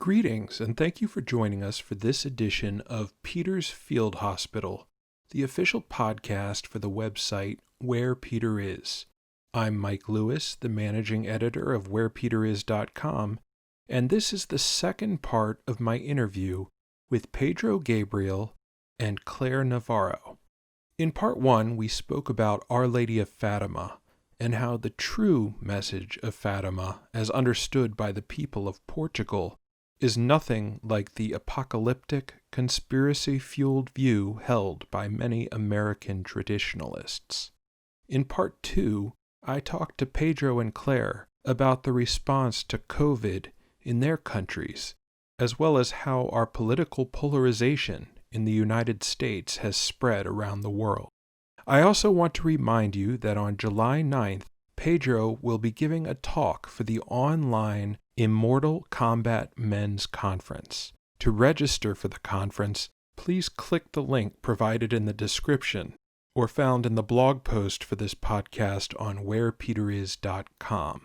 Greetings, and thank you for joining us for this edition of Peter's Field Hospital, the official podcast for the website Where Peter Is. I'm Mike Lewis, the managing editor of WherePeterIs.com, and this is the second part of my interview with Pedro Gabriel and Claire Navarro. In part one, we spoke about Our Lady of Fatima and how the true message of Fatima, as understood by the people of Portugal, is nothing like the apocalyptic, conspiracy-fueled view held by many American traditionalists. In part two, I talked to Pedro and Claire about the response to COVID in their countries, as well as how our political polarization in the United States has spread around the world. I also want to remind you that on July 9th, Pedro will be giving a talk for the online Immortal Combat Men's Conference. To register for the conference, please click the link provided in the description or found in the blog post for this podcast on wherepeteris.com.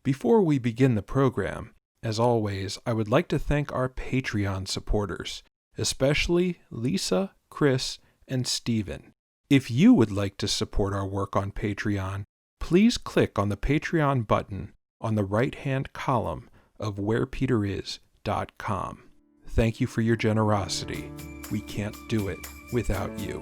Before we begin the program, as always, I would like to thank our Patreon supporters, especially Lisa, Chris, and Steven. If you would like to support our work on Patreon, please click on the Patreon button on the right-hand column of wherepeteris.com. Thank you for your generosity. We can't do it without you.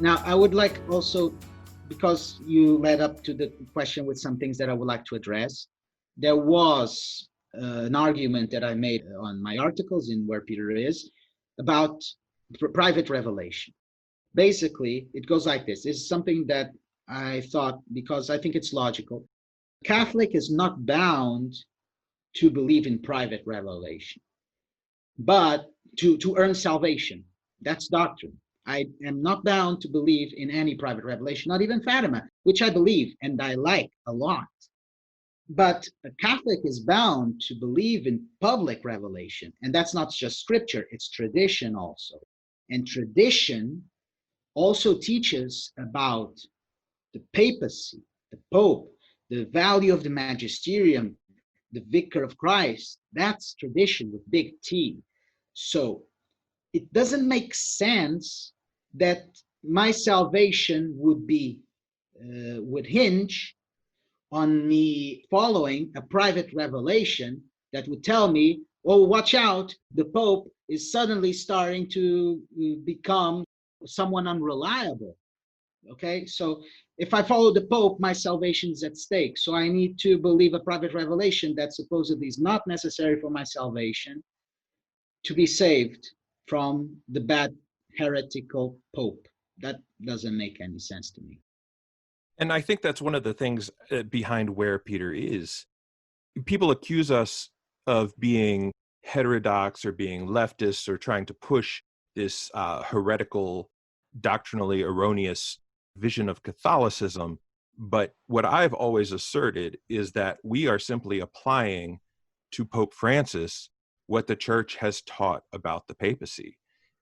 Now, I would like also, because you led up to the question with some things that I would like to address, there was an argument that I made on my articles in Where Peter Is about private revelation. Basically, it goes like this. It's something that I thought, because I think it's logical. Catholic is not bound to believe in private revelation, but to earn salvation. That's doctrine. I am not bound to believe in any private revelation, not even Fatima, which I believe and I like a lot. But a Catholic is bound to believe in public revelation. And that's not just scripture, it's tradition also. And tradition also teaches about the papacy, the Pope, the value of the magisterium, the vicar of Christ. That's tradition with big T. So it doesn't make sense that my salvation would hinge on me following a private revelation that would tell me, oh, watch out, the Pope is suddenly starting to become someone unreliable. Okay, so if I follow the Pope, my salvation is at stake. So I need to believe a private revelation that supposedly is not necessary for my salvation to be saved from the bad heretical Pope. That doesn't make any sense to me. And I think that's one of the things behind Where Peter Is. People accuse us of being heterodox or being leftists or trying to push this heretical, doctrinally erroneous vision of Catholicism. But what I've always asserted is that we are simply applying to Pope Francis what the church has taught about the papacy.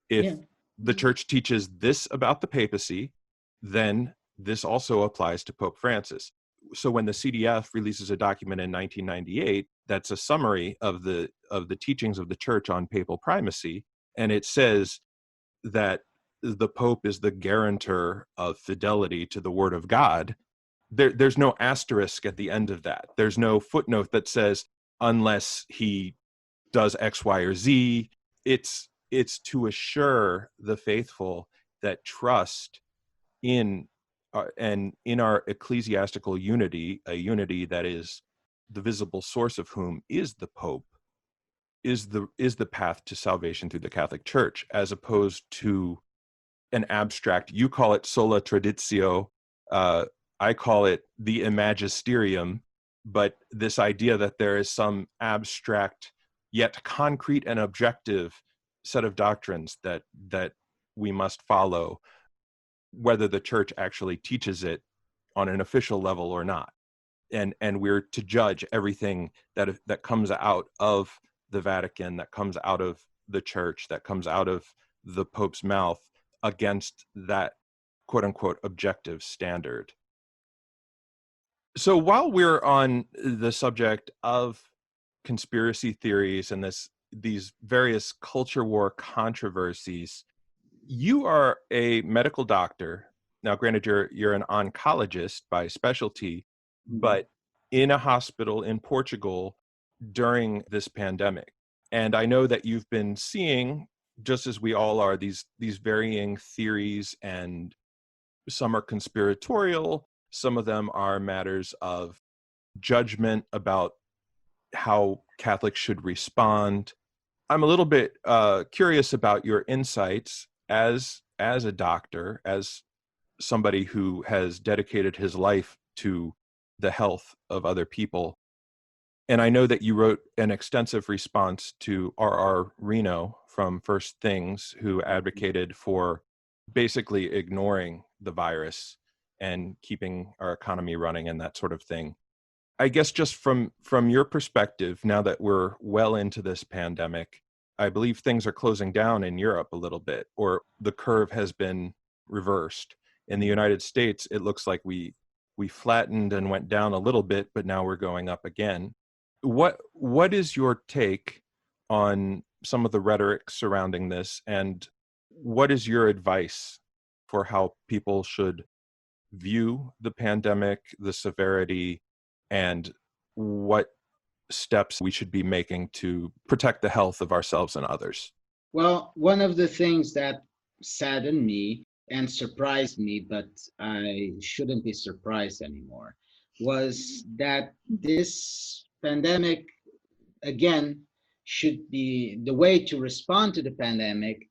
If the church teaches this about the papacy, then this also applies to Pope Francis. So when the CDF releases a document in 1998, that's a summary of the teachings of the church on papal primacy, and it says that the Pope is the guarantor of fidelity to the Word of God. There's no asterisk at the end of that. There's no footnote that says, unless he does X, Y, or Z. It's to assure the faithful that trust in our ecclesiastical unity, a unity that is the visible source of whom is the Pope, is the path to salvation through the Catholic Church, as opposed to an abstract. You call it sola traditio, I call it the imagisterium, but this idea that there is some abstract yet concrete and objective set of doctrines that we must follow, whether the church actually teaches it on an official level or not. and we're to judge everything that comes out of the Vatican, that comes out of the church, that comes out of the Pope's mouth against that quote unquote objective standard. So while we're on the subject of conspiracy theories and these various culture war controversies, you are a medical doctor. Now, granted, you're an oncologist by specialty, but in a hospital in Portugal during this pandemic. And I know that you've been seeing, just as we all are, these varying theories, and some are conspiratorial, some of them are matters of judgment about how Catholics should respond. I'm a little bit curious about your insights as a doctor, as somebody who has dedicated his life to the health of other people. And I know that you wrote an extensive response to R.R. Reno from First Things, who advocated for basically ignoring the virus and keeping our economy running and that sort of thing. I guess just from your perspective, now that we're well into this pandemic, I believe things are closing down in Europe a little bit, or the curve has been reversed. In the United States, it looks like we flattened and went down a little bit, but now we're going up again. What is your take on some of the rhetoric surrounding this, and what is your advice for how people should view the pandemic, the severity, and what steps we should be making to protect the health of ourselves and others? Well, one of the things that saddened me and surprised me, but I shouldn't be surprised anymore, was that this pandemic, again, should be the way to respond to the pandemic,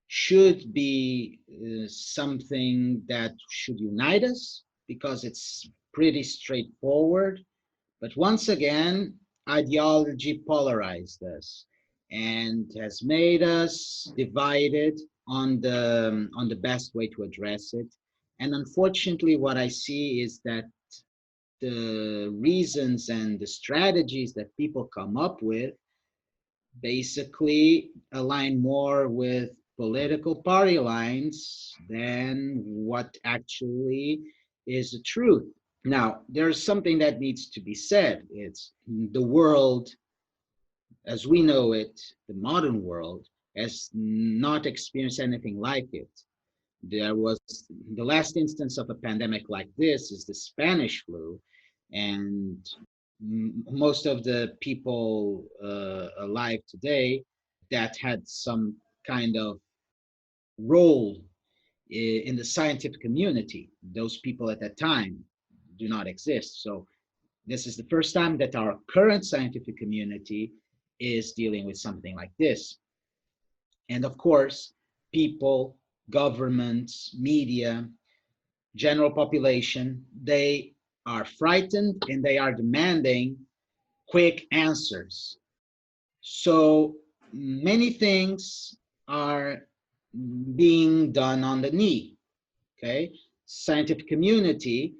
should be something that should unite us, because it's pretty straightforward. But once again, ideology polarized us and has made us divided on the best way to address it. And unfortunately, what I see is that the reasons and the strategies that people come up with basically align more with political party lines than what actually is the truth. Now, there's something that needs to be said. It's the world as we know it, the modern world, has not experienced anything like it. There was the last instance of a pandemic like this is the Spanish flu, and most of the people alive today that had some kind of role in the scientific community, those people at that time do not exist. So this is the first time that our current scientific community is dealing with something like this. And of course, people, governments, media, general population, they are frightened and they are demanding quick answers. So many things are being done on the knee, okay? Scientific community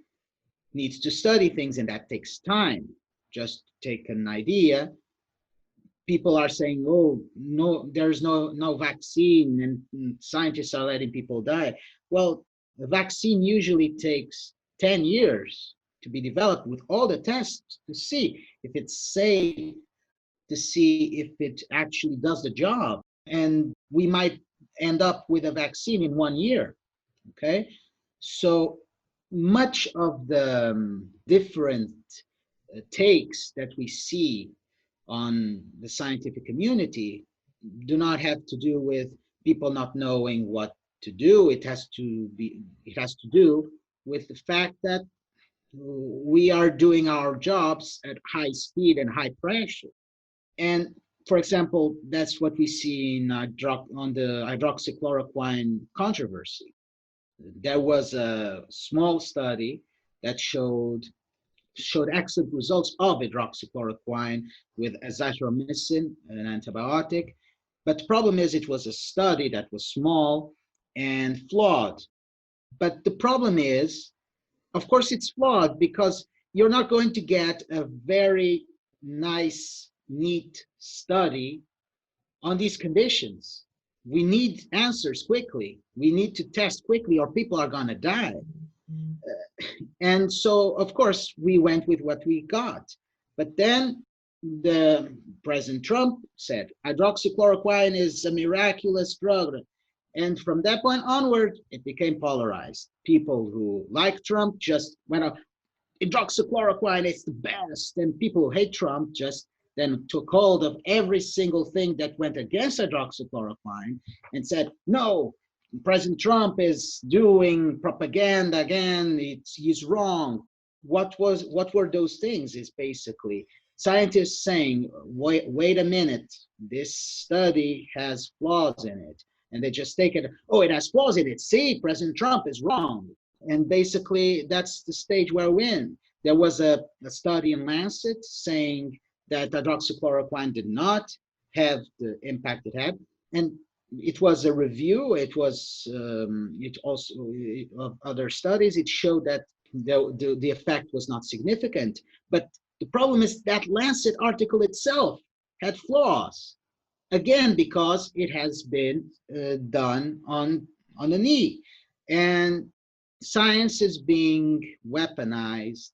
needs to study things, and that takes time. Just take an idea. People are saying, oh, no, there's no vaccine, and scientists are letting people die. Well, the vaccine usually takes 10 years to be developed with all the tests to see if it's safe, to see if it actually does the job. And we might end up with a vaccine in 1 year, okay? So much of the different takes that we see on the scientific community do not have to do with people not knowing what to do. It has to do with the fact that we are doing our jobs at high speed and high pressure. And for example, that's what we see in on the hydroxychloroquine controversy. There was a small study that showed excellent results of hydroxychloroquine with azithromycin, an antibiotic. But the problem is it was a study that was small and flawed. But the problem is, of course, it's flawed because you're not going to get a very nice, neat study on these conditions. We need answers quickly. We need to test quickly, or people are going to die. And so, of course, we went with what we got. But then the President Trump said hydroxychloroquine is a miraculous drug. And from that point onward, it became polarized. People who like Trump just went up, hydroxychloroquine is the best. And people who hate Trump just then took hold of every single thing that went against hydroxychloroquine and said, no, President Trump is doing propaganda again. He's wrong. What were those things? Is basically scientists saying, wait a minute, this study has flaws in it. And they just take it, oh, it has flaws in it. See, President Trump is wrong. And basically, that's the stage where we're in. There was a study in Lancet saying that hydroxychloroquine did not have the impact it had. And it was a review. It was it also of other studies. It showed that the effect was not significant. But the problem is that Lancet article itself had flaws. Again, because it has been done on the knee. And science is being weaponized.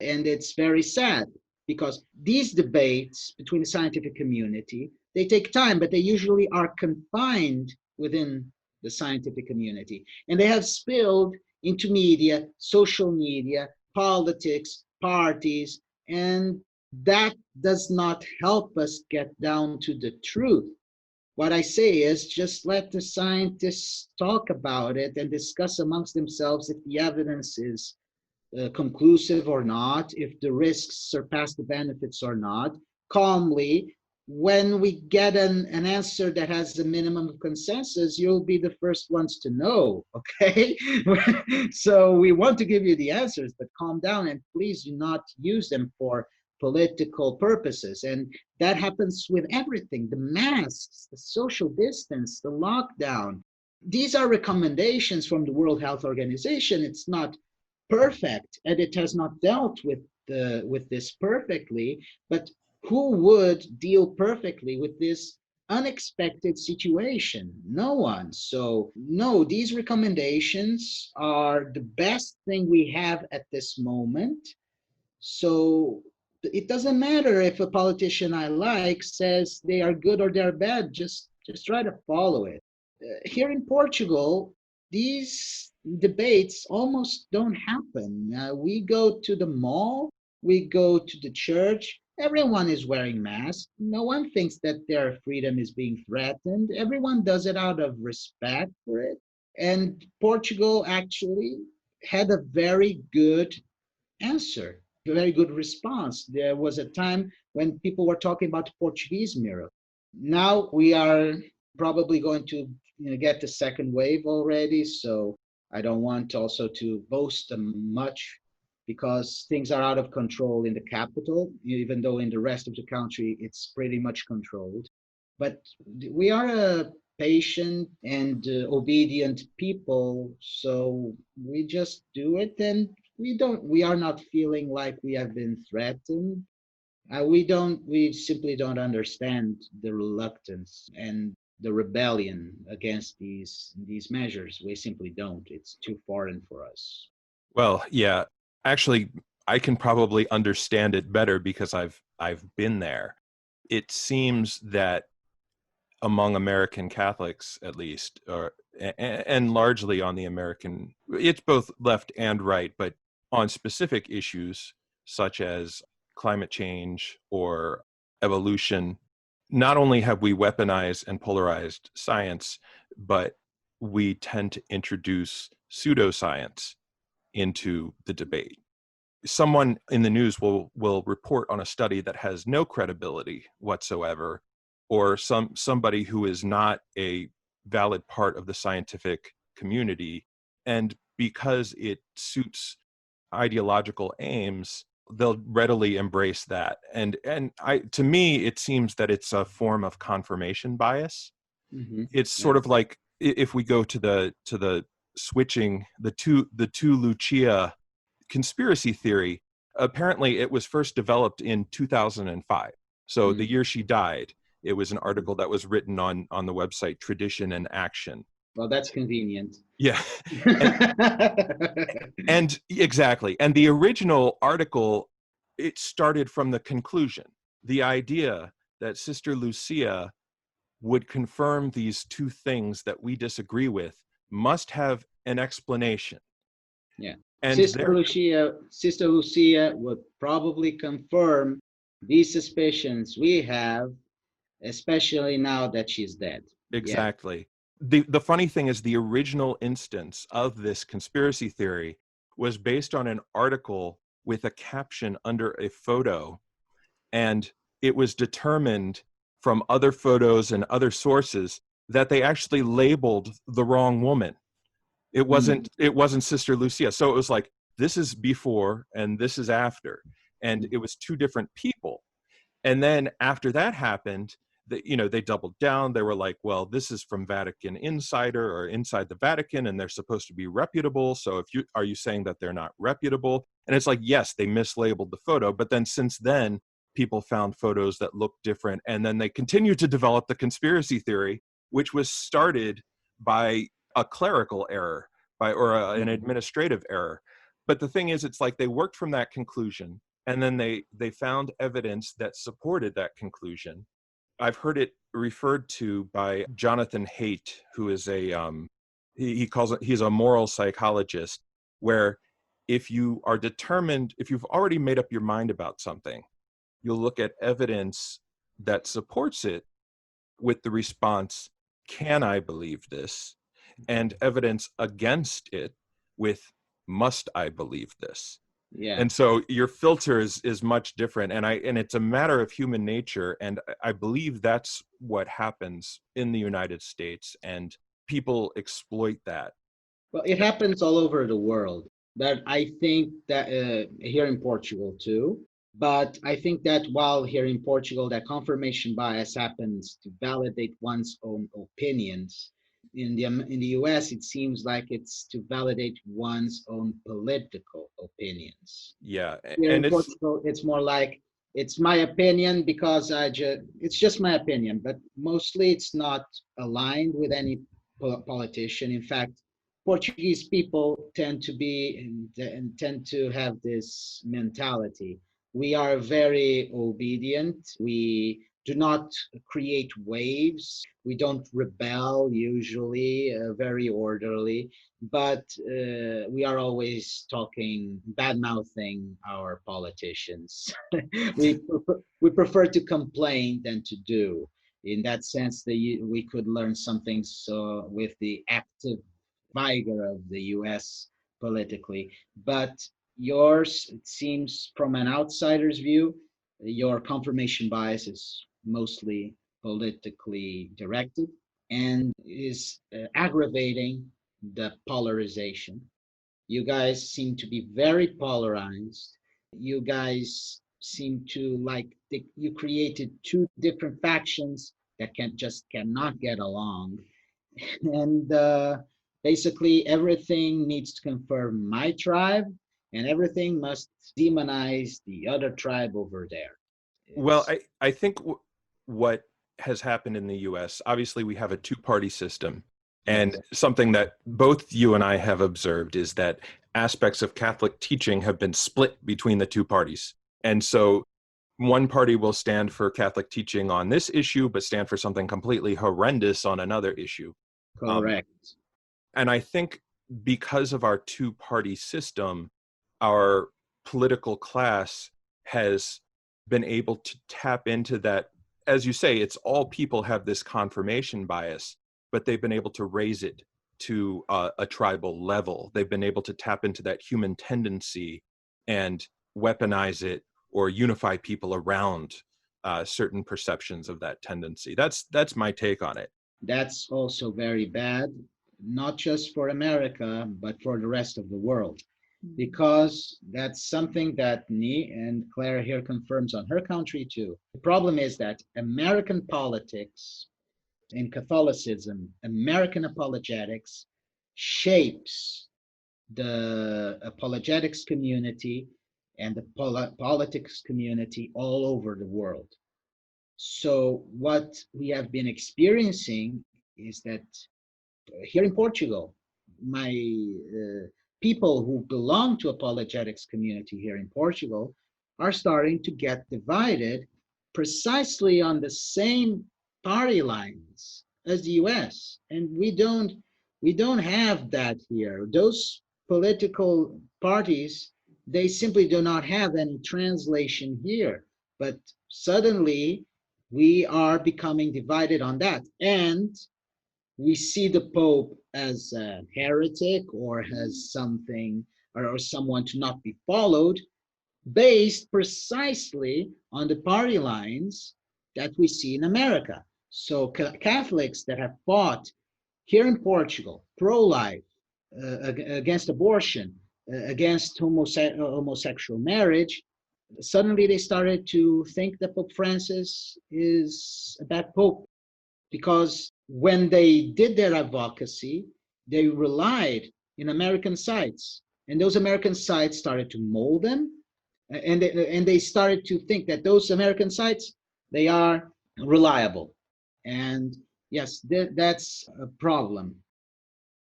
And it's very sad because these debates between the scientific community, they take time, but they usually are confined within the scientific community. And they have spilled into media, social media, politics, parties, and that does not help us get down to the truth. What I say is just let the scientists talk about it and discuss amongst themselves if the evidence is conclusive or not, if the risks surpass the benefits or not, calmly. When we get an answer that has a minimum of consensus, you'll be the first ones to know, okay? So we want to give you the answers, but calm down and please do not use them for political purposes. And that happens with everything, the masks, the social distance, the lockdown. These are recommendations from the World Health Organization. It's not perfect, and it has not dealt with this perfectly, but who would deal perfectly with this unexpected situation? No one. So no, these recommendations are the best thing we have at this moment. So it doesn't matter if a politician I like says they are good or they're bad, just try to follow it. Here in Portugal, these debates almost don't happen. We go to the mall, we go to the church, everyone is wearing masks. No one thinks that their freedom is being threatened. Everyone does it out of respect for it. And Portugal actually had a very good answer, a very good response. There was a time when people were talking about the Portuguese miracle. Now we are probably going to get the second wave already, so I don't want also to boast much because things are out of control in the capital, even though in the rest of the country it's pretty much controlled. But we are a patient and obedient people, so we just do it, and we are not feeling like we have been threatened. We simply don't understand the reluctance and the rebellion against these measures. We simply don't. It's too foreign for us. Well, yeah, actually, I can probably understand it better because I've been there. It seems that among American Catholics, at least, and largely on the American, it's both left and right, but on specific issues such as climate change or evolution, not only have we weaponized and polarized science, but we tend to introduce pseudoscience into the debate. Someone in the news will report on a study that has no credibility whatsoever, or somebody who is not a valid part of the scientific community. And because it suits ideological aims, they'll readily embrace that. And to me, it seems that it's a form of confirmation bias. Mm-hmm. It's sort of like if we go to the switching the two Lucia conspiracy theory. apparently it was first developed in 2005. So the year she died, it was an article that was written on the website Tradition and Action. Well, that's convenient. Yeah. And exactly. And the original article, it started from the conclusion, the idea that Sister Lucia would confirm these two things that we disagree with must have an explanation. Yeah. And Sister Lucia would probably confirm these suspicions we have, especially now that she's dead. Exactly. Yeah. The funny thing is, the original instance of this conspiracy theory was based on an article with a caption under a photo, and it was determined from other photos and other sources that they actually labeled the wrong woman. It wasn't Sister Lucia. So it was like, this is before and this is after, and it was two different people. And then after that happened, they doubled down. They were like, well, this is from Vatican Insider or Inside the Vatican, and they're supposed to be reputable. So are you saying that they're not reputable? And it's like, yes, they mislabeled the photo. But then since then, people found photos that looked different. And then they continued to develop the conspiracy theory, which was started by a clerical error, an administrative error. But the thing is, it's like they worked from that conclusion, and then they found evidence that supported that conclusion. I've heard it referred to by Jonathan Haidt, who is he's a moral psychologist, where if you've already made up your mind about something, you'll look at evidence that supports it with the response, can I believe this? And evidence against it with, must I believe this? Yeah. And so your filter is much different, and it's a matter of human nature, and I believe that's what happens in the United States, and people exploit that. Well, it happens all over the world, but I think that here in Portugal too. But I think that while here in Portugal, that confirmation bias happens to validate one's own opinions. In the US, it seems like it's to validate one's own political opinions. Yeah, Here and in Portugal, it's more like it's my opinion because it's just my opinion, but mostly it's not aligned with any politician. In fact, Portuguese people tend to be and tend to have this mentality. We are very obedient. We do not create waves. We don't rebel usually, very orderly, but we are always talking, bad mouthing our politicians. we prefer to complain than to do. In that sense, we could learn some things with the active vigor of the US politically. But yours, it seems from an outsider's view, your confirmation bias is mostly politically directed and is aggravating the polarization. You guys seem to be very polarized. You guys seem to you created two different factions that cannot get along. And basically everything needs to confirm my tribe, and everything must demonize the other tribe over there. Well, I think what has happened in the US, obviously we have a two-party system. And something that both you and I have observed is that aspects of Catholic teaching have been split between the two parties. And so one party will stand for Catholic teaching on this issue, but stand for something completely horrendous on another issue. Correct. And I think because of our two-party system, our political class has been able to tap into that. As you say, it's all people have this confirmation bias, but they've been able to raise it to a tribal level. They've been able to tap into that human tendency and weaponize it or unify people around certain perceptions of that tendency. That's my take on it. That's also very bad, not just for America, but for the rest of the world, because that's something that Nee and Claire here confirms on her country too. The problem is that American politics, in Catholicism, American apologetics shapes the apologetics community and the politics community all over the world. So what we have been experiencing is that here in Portugal, my people who belong to apologetics community here in Portugal are starting to get divided precisely on the same party lines as the US, and we don't have that here. Those political parties, they simply do not have any translation here, but suddenly we are becoming divided on that, and we see the Pope as a heretic or as something or someone to not be followed, based precisely on the party lines that we see in America. So Catholics that have fought here in Portugal pro-life, against abortion, against homosexual marriage, suddenly they started to think that Pope Francis is a bad pope, because when they did their advocacy, they relied in American sites, and those American sites started to mold them, and they started to think that those American sites, they are reliable, and yes, that's a problem.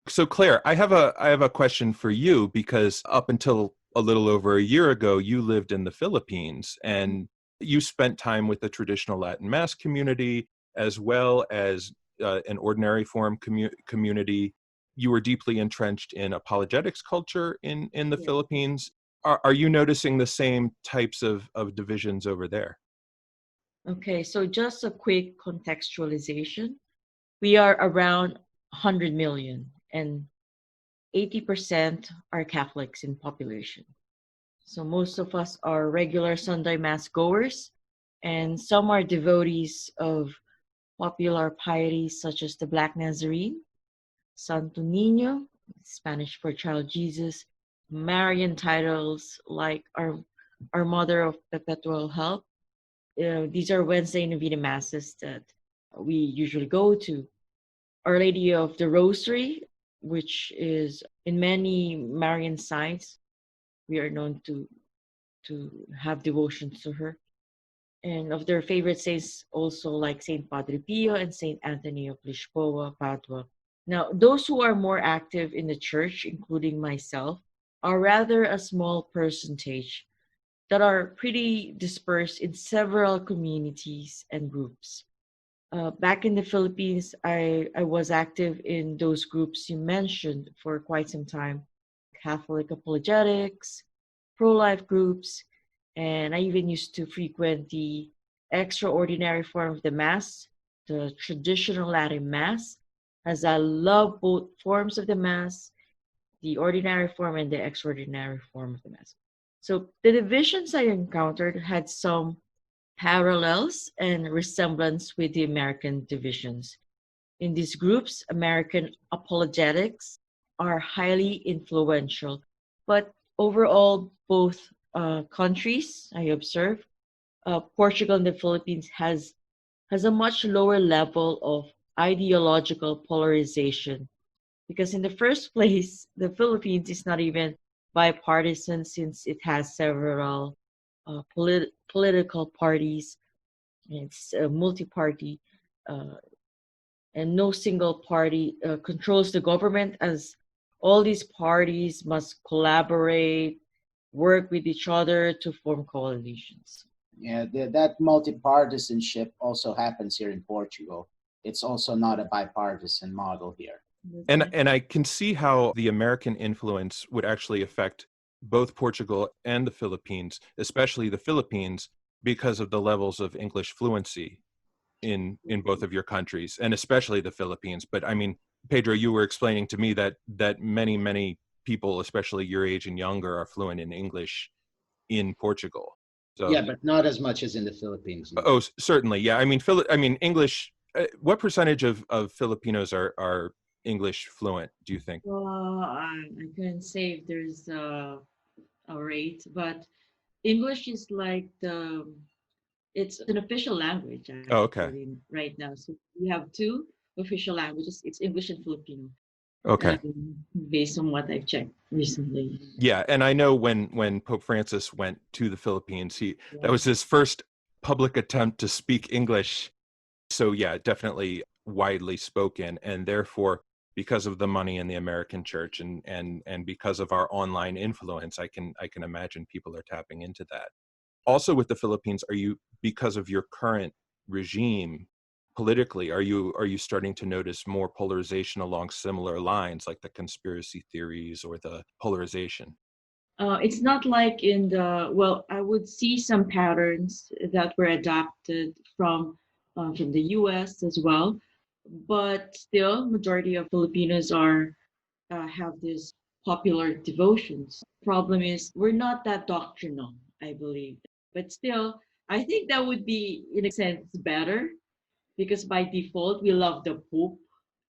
So Claire, I have a question for you, because up until a little over a year ago, you lived in the Philippines and you spent time with the traditional Latin Mass community as well as an ordinary form community. You were deeply entrenched in apologetics culture in the Yeah. Philippines. Are you noticing the same types of divisions over there? Okay, so just a quick contextualization. We are around 100 million, and 80% are Catholics in population. So most of us are regular Sunday Mass goers, and some are devotees of popular pieties such as the Black Nazarene, Santo Niño, Spanish for Child Jesus, Marian titles like Our Mother of Perpetual Help. These are Wednesday Novena Masses that we usually go to. Our Lady of the Rosary, which is in many Marian sites, we are known to have devotions to her. And of their favorite saints, also like Saint Padre Pio and Saint Anthony of Lisboa, Padua. Now, those who are more active in the church, including myself, are rather a small percentage that are pretty dispersed in several communities and groups. Back in the Philippines, I was active in those groups you mentioned for quite some time: Catholic apologetics, pro-life groups, and I even used to frequent the extraordinary form of the Mass, the traditional Latin Mass, as I love both forms of the Mass, the ordinary form and the extraordinary form of the Mass. So the divisions I encountered had some parallels and resemblance with the American divisions. In these groups, American apologetics are highly influential, but overall, both countries, I observe, Portugal and the Philippines has a much lower level of ideological polarization, because in the first place, the Philippines is not even bipartisan, since it has several political parties. It's a multi-party, uh, and no single party controls the government, as all these parties must collaborate, work with each other to form coalitions. Yeah, that multi-partisanship also happens here in Portugal. It's also not a bipartisan model here. And I can see how the American influence would actually affect both Portugal and the Philippines, especially the Philippines, because of the levels of English fluency in both of your countries, and especially the Philippines. But I mean, Pedro, you were explaining to me that many people, especially your age and younger, are fluent in English in Portugal. So Yeah, but not as much as in the Philippines. oh, certainly, yeah. I mean English. What percentage of Filipinos are English fluent, do you think? Well, I couldn't say if there's a rate, but English is like it's an official language Oh, okay. actually right now. So we have two official languages. It's English and Filipino. Okay. Based on what I've checked recently. Yeah, and I know when Pope Francis went to the Philippines, Yeah. that was his first public attempt to speak English. So yeah, definitely widely spoken, and therefore, because of the money in the American church and because of our online influence, I can imagine people are tapping into that. Also with the Philippines, are you, because of your current regime politically, are you starting to notice more polarization along similar lines, like the conspiracy theories or the polarization? It's not like in the, well, I would see some patterns that were adapted from the US as well, but still, majority of Filipinos are have these popular devotions. Problem is, we're not that doctrinal, I believe. But still, I think that would be, in a sense, better because by default, we love the Pope.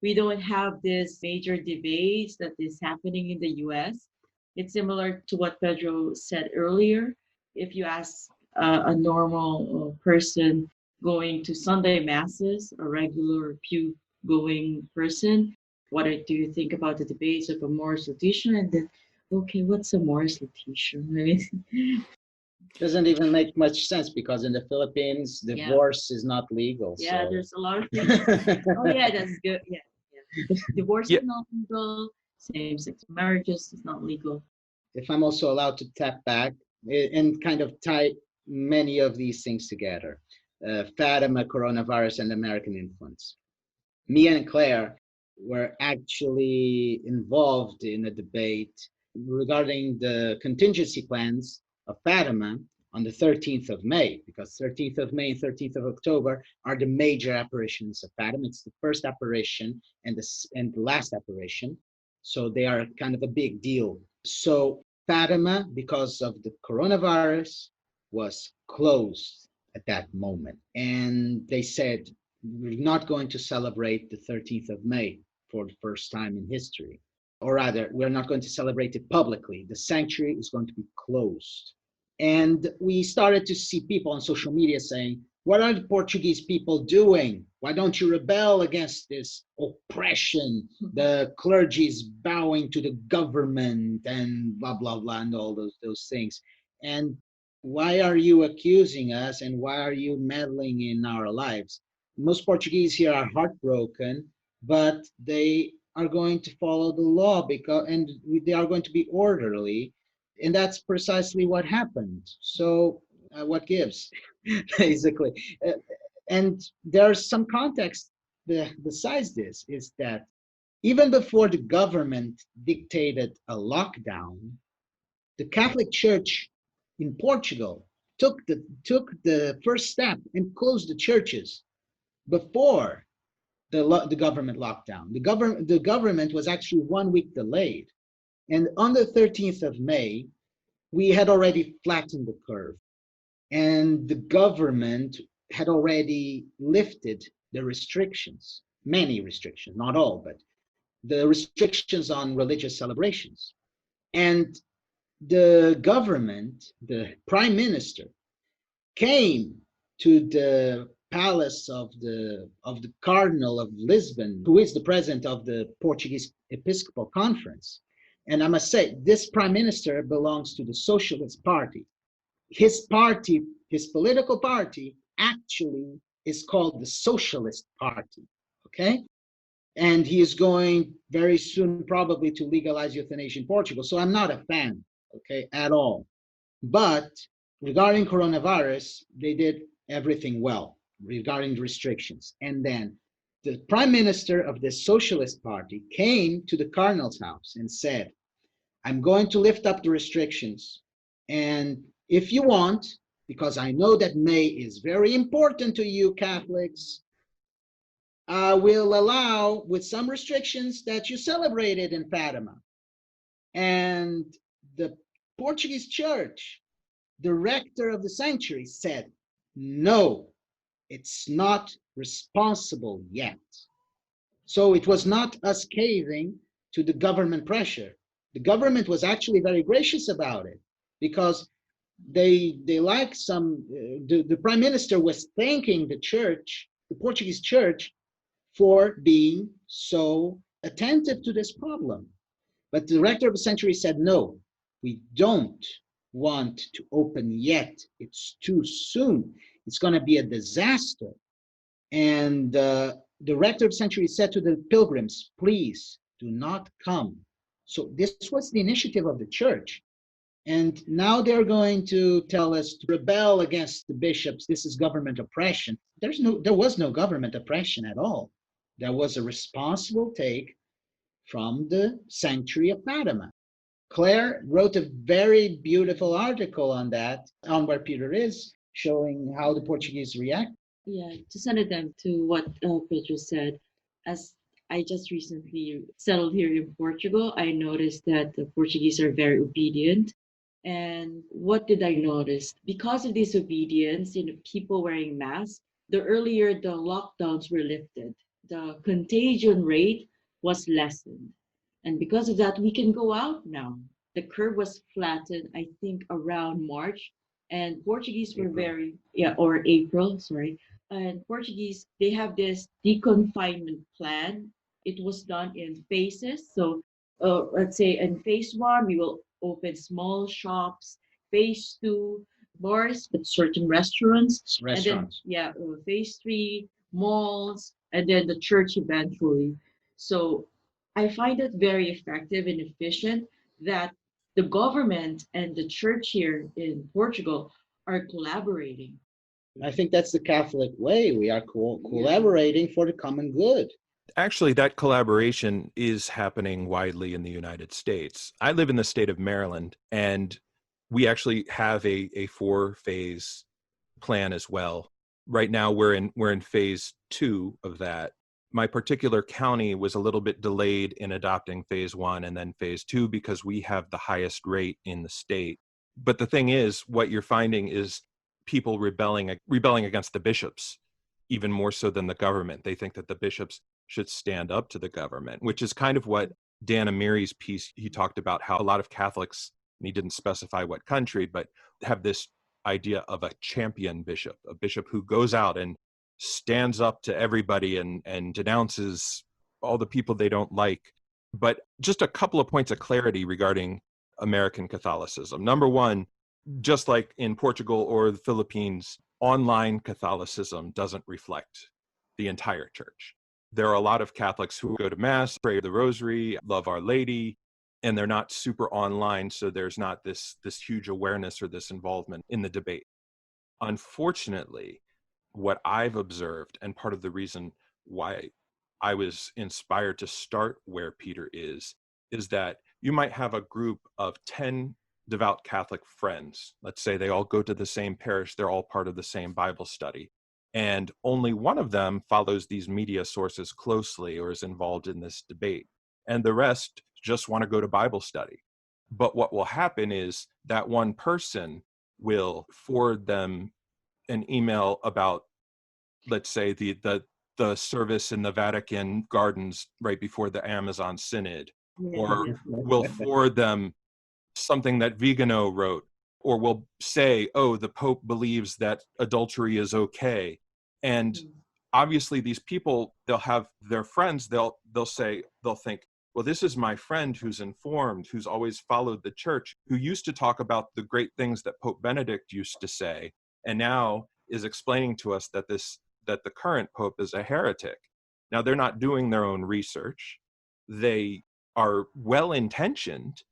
We don't have this major debates that is happening in the US. It's similar to what Pedro said earlier. If you ask a normal person going to Sunday masses, a regular pew going person, do you think about the debates of a Morris Letitia? And then, okay, what's a Morris Letitia? I mean, Doesn't even make much sense because in the Philippines, yeah, divorce is not legal. yeah, So there's a lot of things. Oh, yeah, that's good. Yeah, yeah. Divorce Yeah, is not legal. Same-sex marriages is not legal. if I'm also allowed to tap back and kind of tie many of these things together, Fatima, coronavirus, and American influence. Me and Claire were actually involved in a debate regarding the contingency plans of Fatima on the 13th of May, because 13th of May and 13th of October are the major apparitions of Fatima. It's the first apparition and the last apparition. So they are kind of a big deal. So Fatima, because of the coronavirus, was closed at that moment. And they said, we're not going to celebrate the 13th of May for the first time in history. Or rather, we're not going to celebrate it publicly. The sanctuary is going to be closed. And we started to see people on social media saying, what are the Portuguese people doing? Why don't you rebel against this oppression? The clergy is bowing to the government and blah, blah, blah, and all those things. And why are you accusing us and why are you meddling in our lives? Most Portuguese here are heartbroken, but they are going to follow the law and they are going to be orderly, and that's precisely what happened. So, what gives, basically? Uh, and there's some context besides this is that even before the government dictated a lockdown, the Catholic Church in Portugal took the first step and closed the churches before the government lockdown. The government was actually 1 week delayed, and on the 13th of May, we had already flattened the curve, and the government had already lifted the restrictions, many restrictions, not all, but the restrictions on religious celebrations. And the government, the prime minister, came to the palace of the Cardinal of Lisbon, who is the president of the Portuguese Episcopal Conference. And I must say, this prime minister belongs to the Socialist Party. His party, his political party, actually is called the Socialist Party. Okay? And he is going very soon probably to legalize euthanasia in Portugal. So I'm not a fan, okay, at all. But regarding coronavirus, they did everything well regarding the restrictions. And then the prime minister of the Socialist Party came to the Cardinal's house and said, I'm going to lift up the restrictions. And if you want, because I know that May is very important to you Catholics, I will allow, with some restrictions, that you celebrated in Fatima. And the Portuguese church, the rector of the sanctuary, said, no, it's not responsible yet. So it was not us caving to the government pressure. The government was actually very gracious about it because they like the prime minister was thanking the church, the Portuguese church, for being so attentive to this problem. But the rector of the sanctuary said, no, we don't want to open yet. It's too soon. It's going to be a disaster. And the rector of the sanctuary said to the pilgrims, please do not come. So this was the initiative of the church. And now they're going to tell us to rebel against the bishops. This is government oppression. There was no government oppression at all. There was a responsible take from the sanctuary of Fatima. Claire wrote a very beautiful article on that, on Where Peter Is, showing how the Portuguese react. Yeah, to send it them to what Pedro said, as I just recently settled here in Portugal, I noticed that the Portuguese are very obedient. And what did I notice? Because of this obedience, people wearing masks, the earlier the lockdowns were lifted, the contagion rate was lessened. And because of that, we can go out now. The curve was flattened, I think, around March. And Portuguese were or April, sorry. And Portuguese, they have this deconfinement plan. It was done in phases. So let's say in phase one, we will open small shops. Phase two, bars, but certain restaurants. And then, phase three, malls, and then the church eventually. So I find it very effective and efficient that the government and the church here in Portugal are collaborating. I think that's the Catholic way. We are collaborating for the common good. Actually, that collaboration is happening widely in the United States. I live in the state of Maryland, and we actually have a 4-phase plan as well. Right now, we're in phase 2 of that. My particular county was a little bit delayed in adopting phase 1 and then phase 2 because we have the highest rate in the state. But the thing is, what you're finding is people rebelling against the bishops, even more so than the government. They think that the bishops should stand up to the government, which is kind of what Dan Amiri's piece, he talked about how a lot of Catholics, and he didn't specify what country, but have this idea of a champion bishop, a bishop who goes out and stands up to everybody and denounces all the people they don't like. But just a couple of points of clarity regarding American Catholicism. Number one, just like in Portugal or the Philippines, online Catholicism doesn't reflect the entire church. There are a lot of Catholics who go to Mass, pray the Rosary, love Our Lady, and they're not super online, so there's not this huge awareness or this involvement in the debate. Unfortunately, what I've observed, and part of the reason why I was inspired to start Where Peter is that you might have a group of 10 devout Catholic friends. Let's say they all go to the same parish, they're all part of the same Bible study. And only one of them follows these media sources closely or is involved in this debate. And the rest just want to go to Bible study. But what will happen is that one person will forward them an email about, let's say, the service in the Vatican gardens right before the Amazon Synod, or will forward them something that Vigano wrote, or will say, oh, the Pope believes that adultery is okay. And obviously these people, they'll have their friends, they'll think, well, this is my friend who's informed, who's always followed the church, who used to talk about the great things that Pope Benedict used to say, and now is explaining to us that the current Pope is a heretic. Now, they're not doing their own research. They are well-intentioned.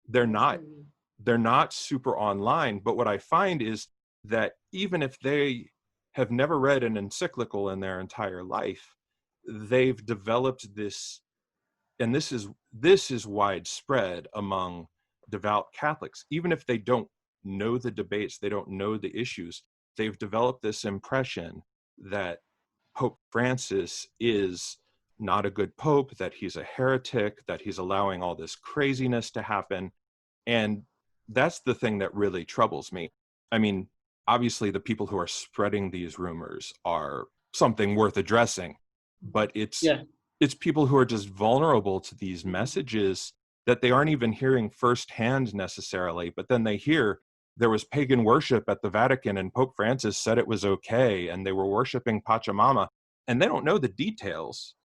They're not super online. But what I find is that even if they have never read an encyclical in their entire life, they've developed this, and this is widespread among devout Catholics. Even if they don't know the debates, they don't know the issues, they've developed this impression that Pope Francis is not a good pope, that he's a heretic, that he's allowing all this craziness to happen. And that's the thing that really troubles me. I mean, obviously the people who are spreading these rumors are something worth addressing, but it's people who are just vulnerable to these messages that they aren't even hearing firsthand necessarily, but then they hear there was pagan worship at the Vatican and Pope Francis said it was okay and they were worshiping Pachamama, and they don't know the details,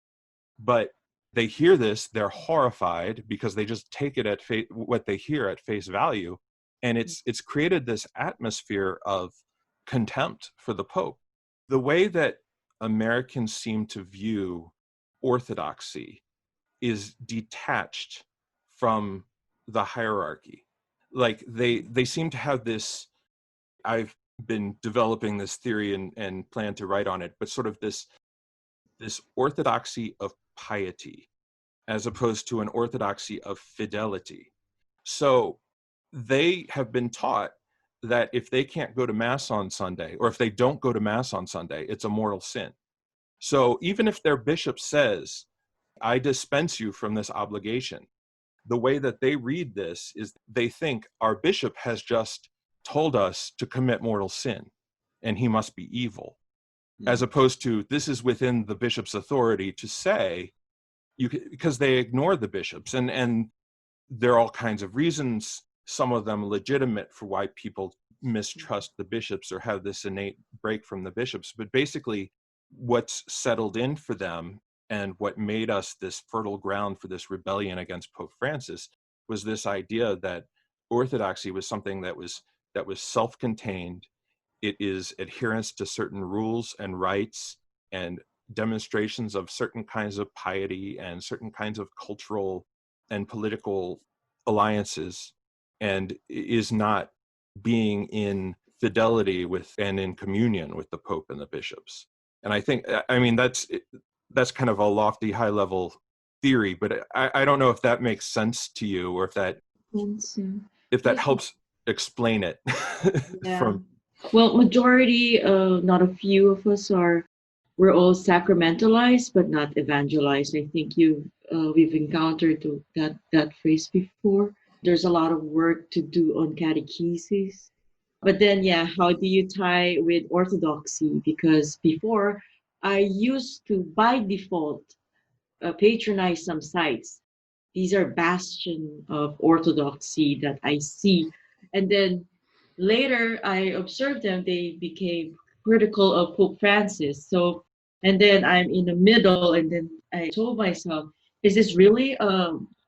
but They hear this, they're horrified because they just take it at what they hear at face value. And it's created this atmosphere of contempt for the Pope. The way that Americans seem to view orthodoxy is detached from the hierarchy. Like they seem to have this, I've been developing this theory and plan to write on it, but sort of this orthodoxy of piety as opposed to an orthodoxy of fidelity. So they have been taught that if they can't go to Mass on Sunday, or if they don't go to Mass on Sunday, it's a mortal sin. So even if their bishop says, I dispense you from this obligation, the way that they read this is they think our bishop has just told us to commit mortal sin and he must be evil, as opposed to this is within the bishop's authority to say, because they ignore the bishops. And there are all kinds of reasons, some of them legitimate, for why people mistrust the bishops or have this innate break from the bishops. But basically, what's settled in for them and what made us this fertile ground for this rebellion against Pope Francis was this idea that orthodoxy was something that was self-contained. It is adherence to certain rules and rites and demonstrations of certain kinds of piety and certain kinds of cultural and political alliances, and is not being in fidelity with and in communion with the Pope and the bishops. And I think, I mean, that's kind of a lofty, high-level theory, but I don't know if that makes sense to you, or if that helps explain it. Yeah. Well, majority, not a few of us we're all sacramentalized, but not evangelized. I think we've encountered that phrase before. There's a lot of work to do on catechesis. But then, yeah, how do you tie with orthodoxy? Because before, I used to, by default, patronize some sites. These are bastion of orthodoxy that I see. And then later, I observed them, they became critical of Pope Francis. So, and then I'm in the middle, and then I told myself, is this really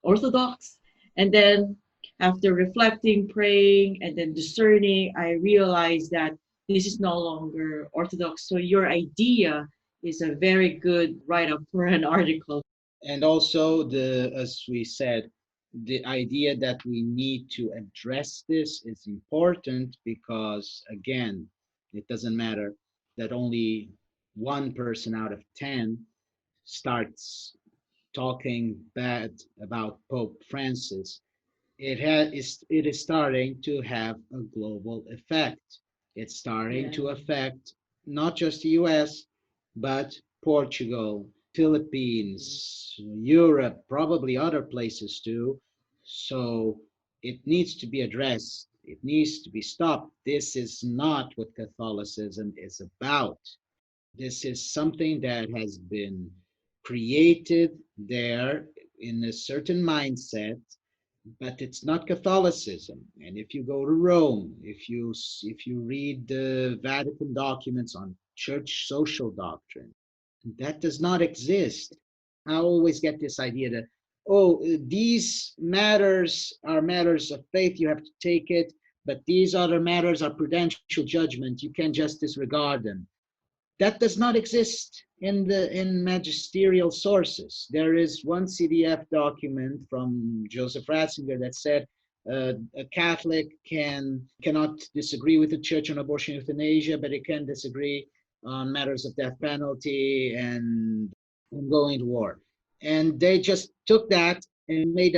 orthodox? And then after reflecting, praying, and then discerning, I realized that this is no longer orthodox. So your idea is a very good write-up for an article. And also, as we said, the idea that we need to address this is important because, again, it doesn't matter that only one person out of 10 starts talking bad about Pope Francis. It is starting to have a global effect. It's starting to affect not just the US, but Portugal, Philippines, Europe, probably other places too. So it needs to be addressed. It needs to be stopped. This is not what Catholicism is about. This is something that has been created there in a certain mindset, but it's not Catholicism. And if you go to Rome, if you read the Vatican documents on church social doctrine, that does not exist. I always get this idea that, these matters are matters of faith, you have to take it, but these other matters are prudential judgment, you can just disregard them. That does not exist in magisterial sources. There is one CDF document from Joseph Ratzinger that said a Catholic cannot disagree with the Church on abortion and euthanasia, but it can disagree on matters of death penalty and going to war. And they just took that and made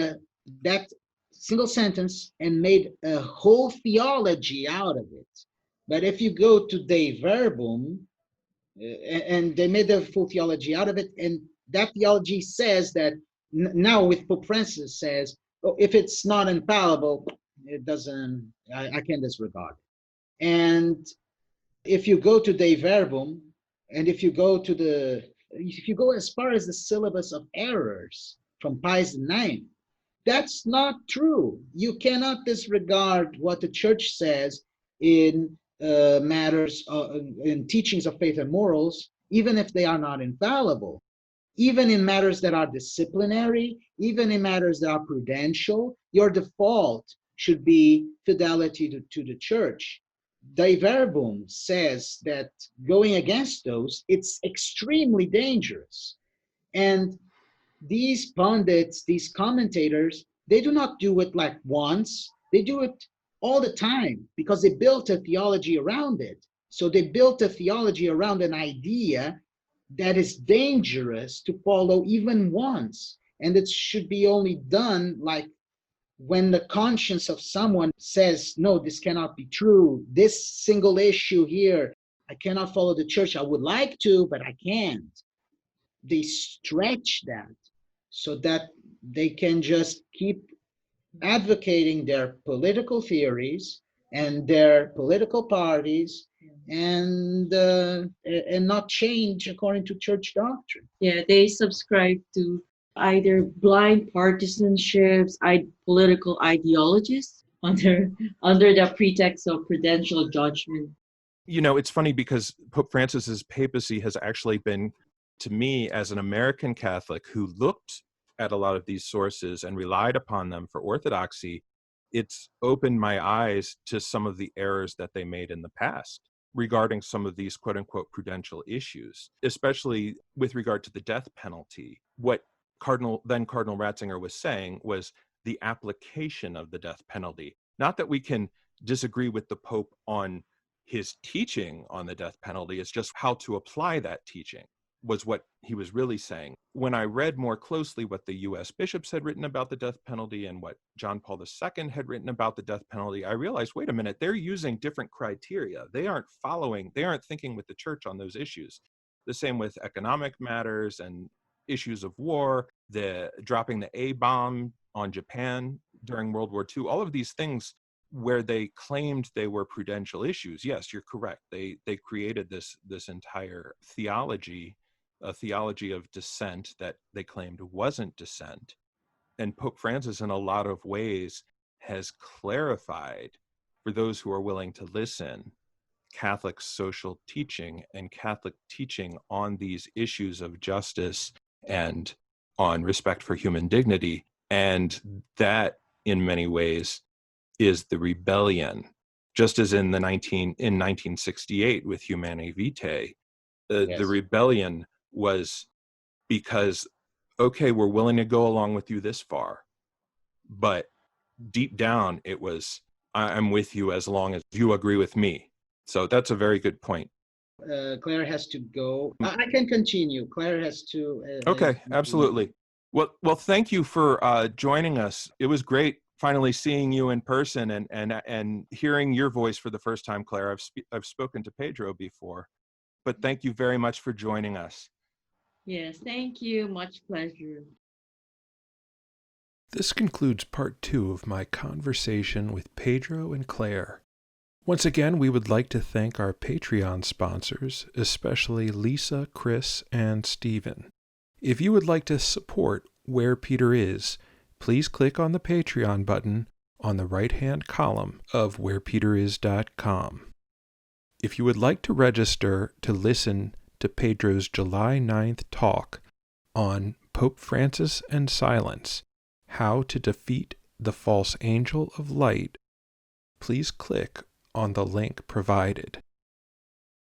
that single sentence and made a whole theology out of it. But if you go to De Verbum, and they made a full theology out of it, and that theology says that now with Pope Francis says, if it's not infallible, it doesn't, I can disregard it. And if you go to De Verbum, and if you go as far as the syllabus of errors from Pius IX, that's not true. You cannot disregard what the church says in matters in teachings of faith and morals, even if they are not infallible. even in matters that are disciplinary, even in matters that are prudential, your default should be fidelity to the church. De Verbum says that going against those, it's extremely dangerous. And these pundits, these commentators, they do not do it like once, they do it all the time because they built a theology around it. So they built a theology around an idea that is dangerous to follow even once. And it should be only done like when the conscience of someone says, no, this cannot be true. This single issue here, I cannot follow the church. I would like to, but I can't. They stretch that so that they can just keep advocating their political theories and their political parties and not change according to church doctrine. Yeah, they subscribe to either blind partisanships, political ideologies under the pretext of prudential judgment. You know, it's funny because Pope Francis's papacy has actually been, to me, as an American Catholic who looked at a lot of these sources and relied upon them for orthodoxy, it's opened my eyes to some of the errors that they made in the past regarding some of these quote unquote prudential issues, especially with regard to the death penalty. What Cardinal Ratzinger was saying was the application of the death penalty. Not that we can disagree with the Pope on his teaching on the death penalty, it's just how to apply that teaching was what he was really saying. When I read more closely what the US bishops had written about the death penalty and what John Paul II had written about the death penalty, I realized, wait a minute, they're using different criteria. They aren't thinking with the church on those issues. The same with economic matters and issues of war, the dropping the A-bomb on Japan during World War II, all of these things where they claimed they were prudential issues. Yes, you're correct. They created this entire theology, a theology of dissent that they claimed wasn't dissent. And Pope Francis, in a lot of ways, has clarified, for those who are willing to listen, Catholic social teaching and Catholic teaching on these issues of justice and on respect for human dignity. And that, in many ways, is the rebellion, just as in 1968 with Humanae Vitae, Yes. The rebellion was because, okay, we're willing to go along with you this far, but deep down it was, I'm with you as long as you agree with me. So that's a very good point. Claire has to go. I can continue. Claire has to. Okay, absolutely. Well, thank you for joining us. It was great finally seeing you in person and hearing your voice for the first time, Claire. I've spoken to Pedro before, but thank you very much for joining us. Yes, thank you. Much pleasure. This concludes part 2 of my conversation with Pedro and Claire. Once again, we would like to thank our Patreon sponsors, especially Lisa, Chris, and Steven. If you would like to support Where Peter Is, please click on the Patreon button on the right-hand column of wherepeteris.com. If you would like to register to listen to Pedro's July 9th talk on Pope Francis and Silence, How to Defeat the False Angel of Light, please click on the link provided.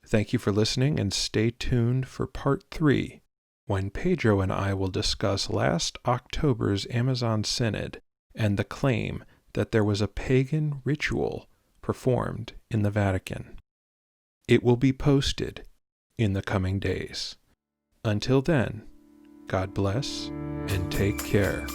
Thank you for listening and stay tuned for part 3, when Pedro and I will discuss last October's Amazon Synod and the claim that there was a pagan ritual performed in the Vatican. It will be posted in the coming days. Until then, God bless and take care.